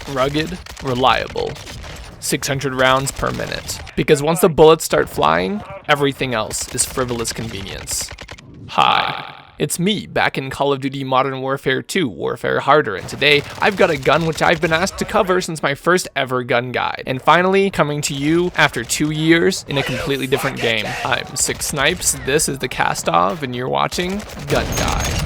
rugged, reliable. 600 rounds per minute. Because once the bullets start flying, everything else is frivolous convenience. Hi. It's me, back in Call of Duty Modern Warfare 2, Warfare Harder, and today I've got a gun which I've been asked to cover since my first ever gun guide. And finally, coming to you after 2 years in a completely different game. I'm Six Snipes, this is the KASTOV, and you're watching Gun Guide.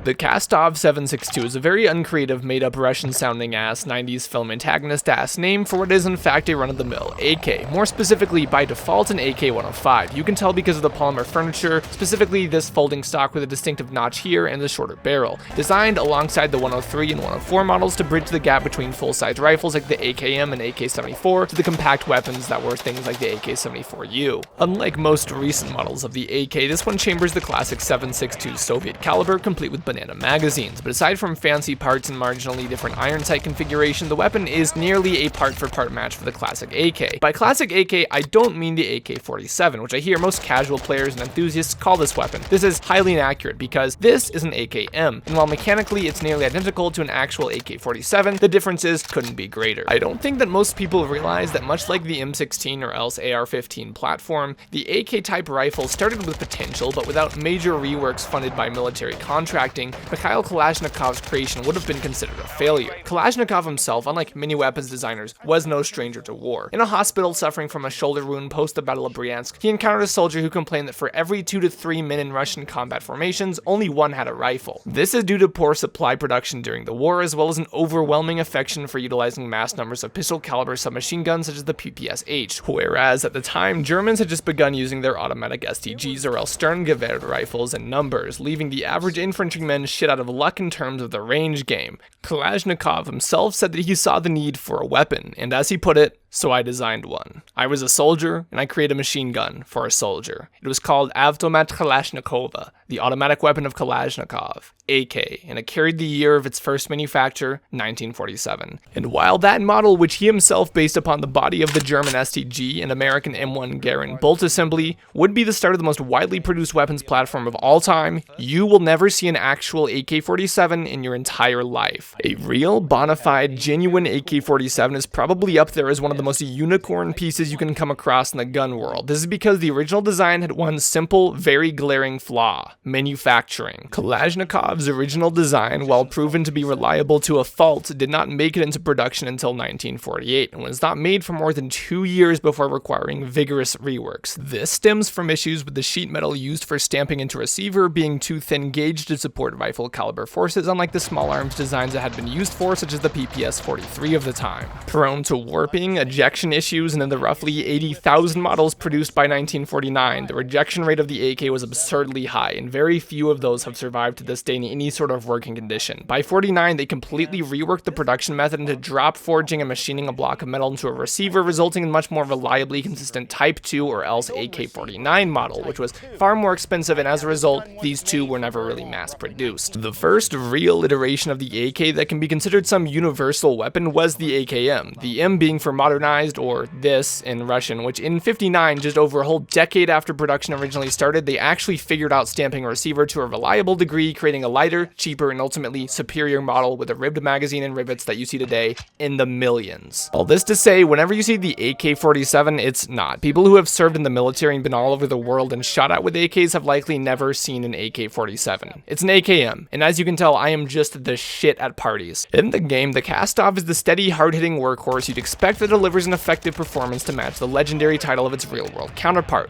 The KASTOV 762 is a very uncreative, made-up Russian-sounding ass 90s film antagonist-ass name for what is in fact a run-of-the-mill AK, more specifically by default an AK-105. You can tell because of the polymer furniture, specifically this folding stock with a distinctive notch here and the shorter barrel, designed alongside the 103 and 104 models to bridge the gap between full-size rifles like the AKM and AK-74 to the compact weapons that were things like the AK-74U. Unlike most recent models of the AK, this one chambers the classic 7.62 Soviet caliber, complete with banana magazines, but aside from fancy parts and marginally different iron sight configuration, the weapon is nearly a part-for-part match for the classic AK. By classic AK, I don't mean the AK-47, which I hear most casual players and enthusiasts call this weapon. This is highly inaccurate because this is an AKM, and while mechanically it's nearly identical to an actual AK-47, the differences couldn't be greater. I don't think that most people realize that much like the M16 or else AR-15 platform, the AK-type rifle started with potential, but without major reworks funded by military contracting, Mikhail Kalashnikov's creation would have been considered a failure. Kalashnikov himself, unlike many weapons designers, was no stranger to war. In a hospital suffering from a shoulder wound post the Battle of Bryansk, he encountered a soldier who complained that for every 2 to 3 men in Russian combat formations, only one had a rifle. This is due to poor supply production during the war, as well as an overwhelming affection for utilizing mass numbers of pistol caliber submachine guns such as the PPSH, whereas at the time, Germans had just begun using their automatic STGs or else Sturmgewehr rifles in numbers, leaving the average infantryman shit out of luck in terms of the range game. Kalashnikov himself said that he saw the need for a weapon, and as he put it, so I designed one. I was a soldier, and I created a machine gun for a soldier. It was called Avtomat Kalashnikova, the automatic weapon of Kalashnikov, AK, and it carried the year of its first manufacture, 1947. And while that model, which he himself based upon the body of the German STG and American M1 Garand bolt assembly, would be the start of the most widely produced weapons platform of all time, you will never see an actual AK-47 in your entire life. A real, bona fide, genuine AK-47 is probably up there as one of the most unicorn pieces you can come across in the gun world. This is because the original design had one simple, very glaring flaw: manufacturing. Kalashnikov's original design, while proven to be reliable to a fault, did not make it into production until 1948, and was not made for more than 2 years before requiring vigorous reworks. This stems from issues with the sheet metal used for stamping into receiver being too thin gauge to support rifle caliber forces, unlike the small arms designs that had been used for, such as the PPS-43 of the time. Prone to warping, ejection issues, and in the roughly 80,000 models produced by 1949, the rejection rate of the AK was absurdly high, and very few of those have survived to this day in any sort of working condition. By 49, they completely reworked the production method into drop forging and machining a block of metal into a receiver, resulting in much more reliably consistent Type 2 or else AK-49 model, which was far more expensive, and as a result, these two were never really mass-produced. The first real iteration of the AK that can be considered some universal weapon was the AKM, the M being for modernized, or this in Russian, which in 59, just over a whole decade after production originally started, they actually figured out stamping a receiver to a reliable degree, creating a lighter, cheaper, and ultimately superior model with a ribbed magazine and rivets that you see today in the millions. All this to say, whenever you see the AK-47, it's not. People who have served in the military and been all over the world and shot at with AKs have likely never seen an AK-47. It's an AKM, and as you can tell, I am just the shit at parties. In the game, the KASTOV is the steady, hard-hitting workhorse you'd expect that delivers an effective performance to match the legendary title of its real-world counterpart.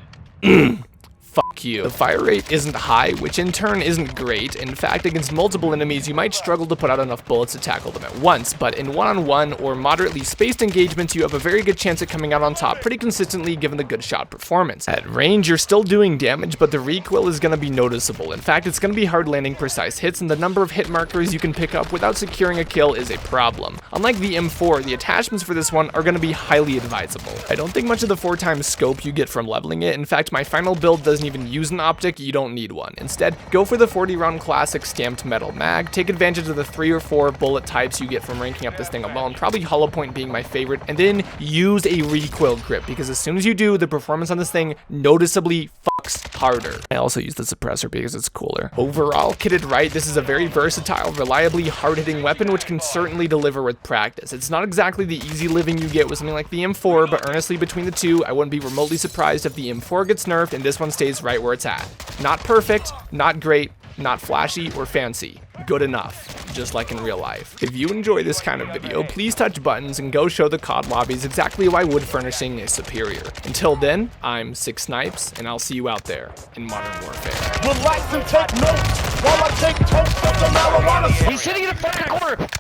Fuck you. The fire rate isn't high, which in turn isn't great. In fact, against multiple enemies, you might struggle to put out enough bullets to tackle them at once, but in one-on-one or moderately spaced engagements, you have a very good chance at coming out on top pretty consistently given the good shot performance. At range, you're still doing damage, but the recoil is going to be noticeable. In fact, it's going to be hard landing precise hits, and the number of hit markers you can pick up without securing a kill is a problem. Unlike the M4, the attachments for this one are going to be highly advisable. I don't think much of the 4x scope you get from leveling it. In fact, my final build doesn't even use an optic. You don't need one. Instead, go for the 40-round classic stamped metal mag, take advantage of the 3 or 4 bullet types you get from ranking up this thing alone, probably hollow point being my favorite, and then use a recoil grip, because as soon as you do, the performance on this thing noticeably fucks harder. I also use the suppressor because it's cooler. Overall, kitted right, this is a very versatile, reliably hard-hitting weapon which can certainly deliver with practice. It's not exactly the easy living you get with something like the M4, but earnestly between the two, I wouldn't be remotely surprised if the M4 gets nerfed and this one stays right where it's at. Not perfect, not great, not flashy or fancy. Good enough, just like in real life. If you enjoy this kind of video, please touch buttons and go show the COD lobbies exactly why wood furnishing is superior. Until then, I'm Six Snipes, and I'll see you out there in Modern Warfare. Relax and take notes while I take toast of the marijuana. He's sitting in a fucking corner.